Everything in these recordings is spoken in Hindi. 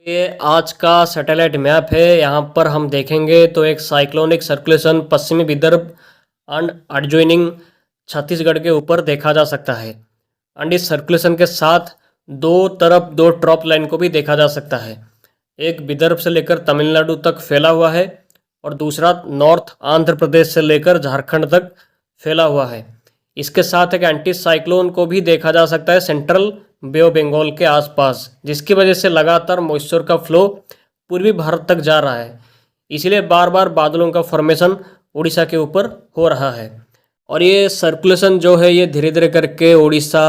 ये आज का सैटेलाइट मैप है। यहाँ पर हम देखेंगे तो एक साइक्लोनिक सर्कुलेशन पश्चिमी विदर्भ एंड एडजॉइनिंग छत्तीसगढ़ के ऊपर देखा जा सकता है। एंड इस सर्कुलेशन के साथ दो तरफ दो ट्रॉप लाइन को भी देखा जा सकता है। एक विदर्भ से लेकर तमिलनाडु तक फैला हुआ है और दूसरा नॉर्थ आंध्र प्रदेश से लेकर झारखंड तक फैला हुआ है। इसके साथ एक एंटी साइक्लोन को भी देखा जा सकता है सेंट्रल बे ऑफ बंगाल के आसपास, जिसकी वजह से लगातार मॉइस्चर का फ्लो पूर्वी भारत तक जा रहा है। इसीलिए बार बार बादलों का फॉर्मेशन उड़ीसा के ऊपर हो रहा है। और ये सर्कुलेशन जो है ये धीरे धीरे करके उड़ीसा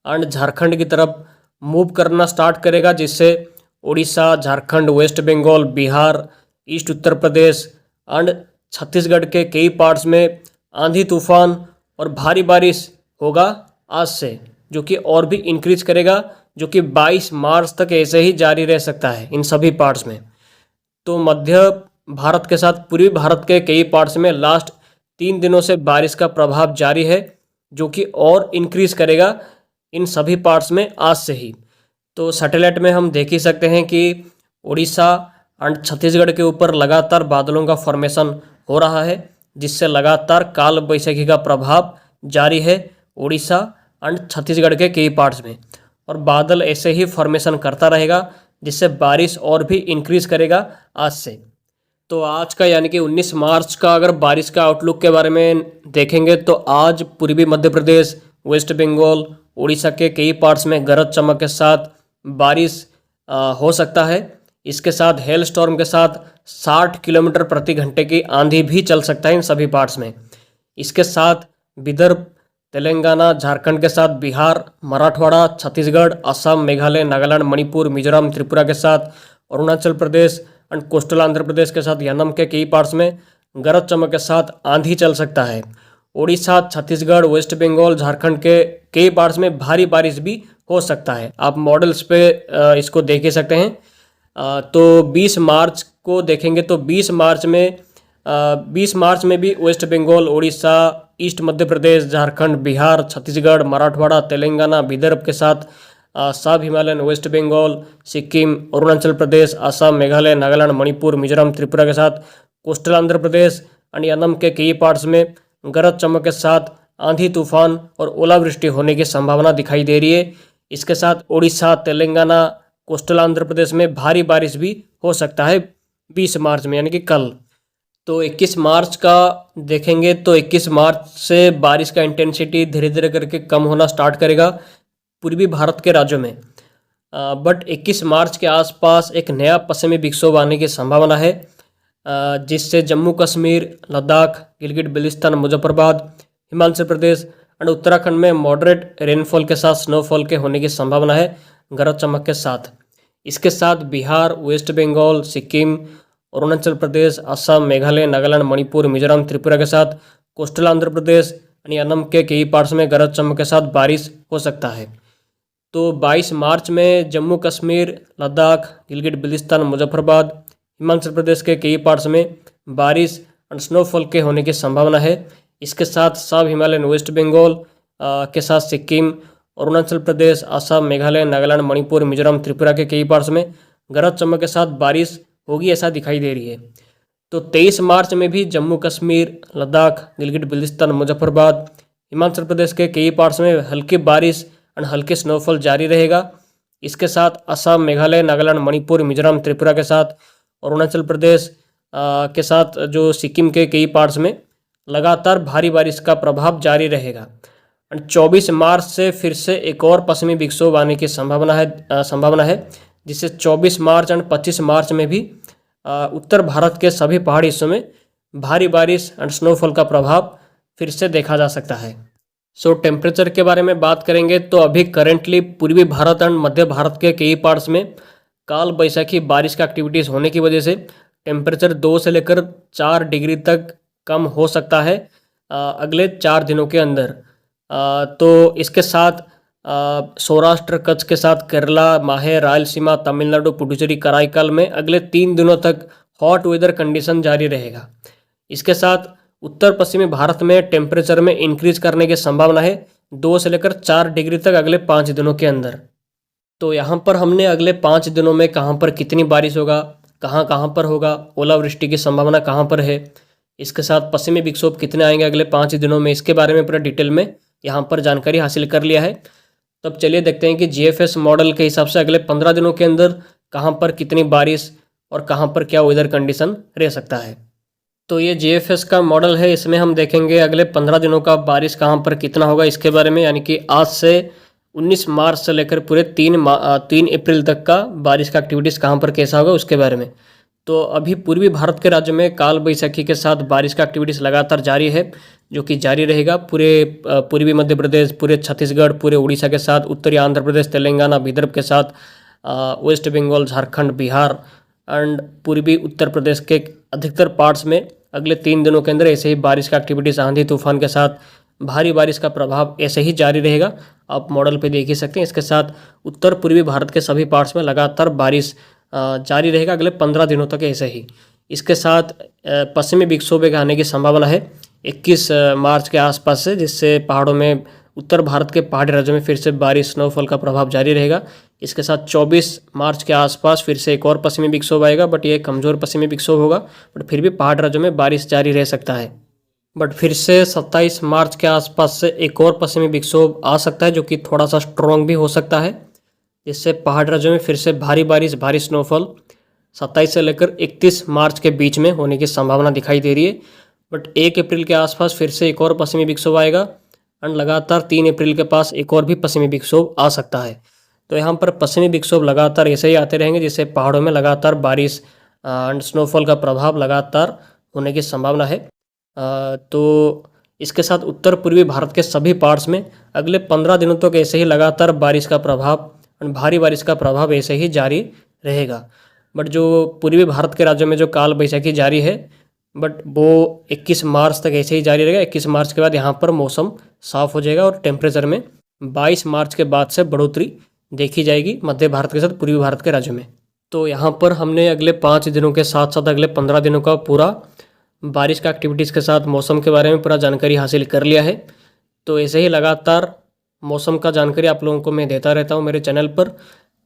एंड झारखंड की तरफ मूव करना स्टार्ट करेगा, जिससे Orissa, Jharkhand, west Bengal, Bihar, east Uttar Pradesh and Chhattisgarh के कई पार्ट्स में आंधी तूफान और भारी बारिश होगा आज से, जो कि और भी इंक्रीज करेगा, जो कि 22 मार्च तक ऐसे ही जारी रह सकता है इन सभी पार्ट्स में। तो मध्य भारत के साथ पूर्वी भारत के कई पार्ट्स में लास्ट 3 दिनों से बारिश का प्रभाव जारी है, जो कि और इंक्रीज करेगा इन सभी पार्ट्स में आज से ही। तो सैटेलाइट में हम देख ही सकते हैं कि उड़ीसा एंड छत्तीसगढ़ के ऊपर लगातार बादलों का फॉर्मेशन हो रहा है, जिससे लगातार काल बैसाखी का प्रभाव जारी है उड़ीसा एंड छत्तीसगढ़ के कई पार्ट्स में। और बादल ऐसे ही फॉर्मेशन करता रहेगा, जिससे बारिश और भी इंक्रीज करेगा आज से। तो आज का यानी कि 19 मार्च का अगर बारिश का आउटलुक के बारे में देखेंगे तो आज पूर्वी मध्य प्रदेश, वेस्ट बंगाल, उड़ीसा के कई पार्ट्स में गरज चमक के साथ बारिश हो सकता है। इसके साथ हेल स्टॉर्म के साथ 60 किलोमीटर प्रति घंटे की आंधी भी चल सकता है इन सभी पार्ट्स में। इसके साथ विदर्भ, तेलंगाना, झारखंड के साथ बिहार, मराठवाड़ा, छत्तीसगढ़, असम, मेघालय, नागालैंड, मणिपुर, मिजोरम, त्रिपुरा के साथ अरुणाचल प्रदेश एंड कोस्टल आंध्र प्रदेश के साथ यानम के कई पार्ट्स में गरज चमक के साथ आंधी चल सकता है। उड़ीसा, छत्तीसगढ़, वेस्ट बंगाल, झारखंड के कई पार्ट्स में भारी बारिश भी हो सकता है। आप मॉडल्स पे इसको देख ही सकते हैं। तो 20 मार्च को देखेंगे तो 20 मार्च में भी वेस्ट बंगाल, उड़ीसा, ईस्ट मध्य प्रदेश, झारखंड, बिहार, छत्तीसगढ़, मराठवाड़ा, तेलंगाना, विदर्भ के साथ सब हिमालयन, वेस्ट बंगाल, सिक्किम, अरुणाचल प्रदेश, असम, मेघालय, नागालैंड, मणिपुर, मिजोरम, त्रिपुरा के साथ कोस्टल आंध्र प्रदेश एंड यानम के कई पार्ट्स में गरज चमक के साथ आंधी तूफान और ओलावृष्टि होने की संभावना दिखाई दे रही है। इसके साथ उड़ीसा, तेलंगाना, कोस्टल आंध्र प्रदेश में भारी बारिश भी हो सकता है 20 मार्च में, यानी कि कल। तो 21 मार्च का देखेंगे तो 21 मार्च से बारिश का इंटेंसिटी धीरे धीरे करके कम होना स्टार्ट करेगा पूर्वी भारत के राज्यों में। बट 21 मार्च के आसपास एक नया पश्चिमी विक्षोभ आने की संभावना है, जिससे जम्मू कश्मीर, लद्दाख, गिलगित बिल्तिस्तान, मुजफ्फरबाद, हिमाचल प्रदेश एंड उत्तराखंड में मॉडरेट रेनफॉल के साथ स्नोफॉल के होने की संभावना है गरज चमक के साथ। इसके साथ बिहार, वेस्ट बंगाल, सिक्किम, अरुणाचल प्रदेश, असम, मेघालय, नागालैंड, मणिपुर, मिजोरम, त्रिपुरा के साथ कोस्टल आंध्र प्रदेश यानी असम के कई पार्ट्स में गरज चमक के साथ बारिश हो सकता है। तो 22 मार्च में जम्मू कश्मीर, लद्दाख, गिलगित बिल्तिस्तान, मुजफ्फरबाद, हिमाचल प्रदेश के कई पार्ट्स में बारिश एंड स्नोफॉल के होने की संभावना है। इसके साथ सब हिमालयन, वेस्ट बंगाल के साथ सिक्किम, अरुणाचल प्रदेश, असम, मेघालय, नागालैंड, मणिपुर, मिजोरम, त्रिपुरा के कई पार्ट्स में गरज चमक के साथ बारिश होगी, ऐसा दिखाई दे रही है। तो 23 मार्च में भी जम्मू कश्मीर, लद्दाख, गिलगित बिल्तिस्तान, मुजफ्फरबाद, हिमाचल प्रदेश के कई पार्ट्स में हल्की बारिश एंड हल्की स्नोफॉल जारी रहेगा। इसके साथ असम, मेघालय, नागालैंड, मणिपुर, मिजोरम, त्रिपुरा के साथ अरुणाचल प्रदेश के साथ जो सिक्किम के कई पार्ट्स में लगातार भारी बारिश का प्रभाव जारी रहेगा। एंड 24 मार्च से फिर से एक और पश्चिमी विक्षोभ आने की संभावना है, जिससे 24 मार्च एंड 25 मार्च में भी उत्तर भारत के सभी पहाड़ी हिस्सों में भारी बारिश एंड स्नोफॉल का प्रभाव फिर से देखा जा सकता है। सो टेम्परेचर के बारे में बात करेंगे तो अभी करेंटली पूर्वी भारत एंड मध्य भारत के कई पार्ट्स में काल बैसाखी बारिश का एक्टिविटीज़ होने की वजह से टेम्परेचर 2 से लेकर 4 डिग्री तक कम हो सकता है अगले 4 दिनों के अंदर। तो इसके साथ सौराष्ट्र, कच्छ के साथ केरला, माहे, रायलसीमा, तमिलनाडु, पुडुचेरी, कराईकल में अगले 3 दिनों तक हॉट वेदर कंडीशन जारी रहेगा। इसके साथ उत्तर पश्चिमी भारत में टेम्परेचर में इंक्रीज करने की संभावना है 2 से लेकर 4 डिग्री तक अगले 5 दिनों के अंदर। तो यहाँ पर हमने अगले 5 दिनों में कहाँ पर कितनी बारिश होगा, कहाँ कहाँ पर होगा, ओलावृष्टि की संभावना कहाँ पर है, इसके साथ पश्चिमी विक्षोभ कितने आएंगे अगले 5 दिनों में, इसके बारे में पूरा डिटेल में यहाँ पर जानकारी हासिल कर लिया है। तब चलिए देखते हैं कि GFS मॉडल के हिसाब से अगले 15 दिनों के अंदर कहाँ पर कितनी बारिश और कहाँ पर क्या वेदर कंडीशन रह सकता है। तो ये GFS का मॉडल है, इसमें हम देखेंगे अगले 15 दिनों का बारिश कहाँ पर कितना होगा इसके बारे में, यानी कि आज से 19 मार्च से लेकर पूरे 3 अप्रैल तक का बारिश का एक्टिविटीज़ कहाँ पर कैसा होगा उसके बारे में। तो अभी पूर्वी भारत के राज्य में काल बैसाखी के साथ बारिश का एक्टिविटीज़ लगातार जारी है, जो कि जारी रहेगा पूरे पूर्वी मध्य प्रदेश, पूरे छत्तीसगढ़, पूरे उड़ीसा के साथ, उत्तरी आंध्र प्रदेश, तेलंगाना, विदर्भ के साथ, वेस्ट बंगाल, झारखंड, बिहार एंड पूर्वी उत्तर प्रदेश के अधिकतर पार्ट्स में अगले 3 दिनों के अंदर ऐसे ही बारिश का एक्टिविटीज़ आंधी तूफान के साथ भारी बारिश का प्रभाव ऐसे ही जारी रहेगा। आप मॉडल पे देख ही सकते हैं। इसके साथ उत्तर पूर्वी भारत के सभी पार्ट्स में लगातार बारिश जारी रहेगा अगले 15 दिनों तक ऐसे ही। इसके साथ पश्चिमी विक्षोभ के आने की संभावना है 21 मार्च के आसपास से, जिससे पहाड़ों में उत्तर भारत के पहाड़ी राज्यों में फिर से बारिश स्नोफॉल का प्रभाव जारी रहेगा। इसके साथ 24 मार्च के आसपास फिर से एक और पश्चिमी विक्षोभ आएगा, बट ये कमज़ोर पश्चिमी विक्षोभ होगा, बट फिर भी पहाड़ी राज्यों में बारिश जारी रह सकता है। बट फिर से 27 मार्च के आसपास से एक और पश्चिमी विक्षोभ आ सकता है, जो कि थोड़ा सा स्ट्रॉन्ग भी हो सकता है, जिससे पहाड़ी राज्यों में फिर से भारी बारिश, भारी स्नोफॉल 27 से लेकर 31 मार्च के बीच में होने की संभावना दिखाई दे रही है। बट 1 अप्रैल के आसपास फिर से एक और पश्चिमी विक्षोभ आएगा एंड लगातार 3 अप्रैल के पास एक और भी पश्चिमी विक्षोभ आ सकता है। तो यहाँ पर पश्चिमी विक्षोभ लगातार ऐसे ही आते रहेंगे, जिससे पहाड़ों में लगातार बारिश एंड स्नोफॉल का प्रभाव लगातार होने की संभावना है। तो इसके साथ उत्तर पूर्वी भारत के सभी पार्ट्स में अगले 15 दिनों तक ऐसे ही लगातार बारिश का प्रभाव एंड भारी बारिश का प्रभाव ऐसे ही जारी रहेगा। बट जो पूर्वी भारत के राज्यों में जो काल बैसाखी जारी है, बट वो 21 मार्च तक ऐसे ही जारी रहेगा। 21 मार्च के बाद यहाँ पर मौसम साफ़ हो जाएगा और टेम्परेचर में 22 मार्च के बाद से बढ़ोतरी देखी जाएगी मध्य भारत के साथ पूर्वी भारत के राज्यों में। तो यहाँ पर हमने अगले 5 दिनों के साथ साथ अगले 15 दिनों का पूरा बारिश का एक्टिविटीज़ के साथ मौसम के बारे में पूरा जानकारी हासिल कर लिया है। तो ऐसे ही लगातार मौसम का जानकारी आप लोगों को मैं देता रहता हूँ मेरे चैनल पर।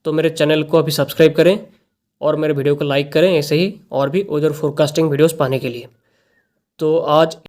तो मेरे चैनल को अभी सब्सक्राइब करें और मेरे वीडियो को लाइक करें, ऐसे ही और भी वेदर फोरकास्टिंग वीडियोस पाने के लिए। तो आज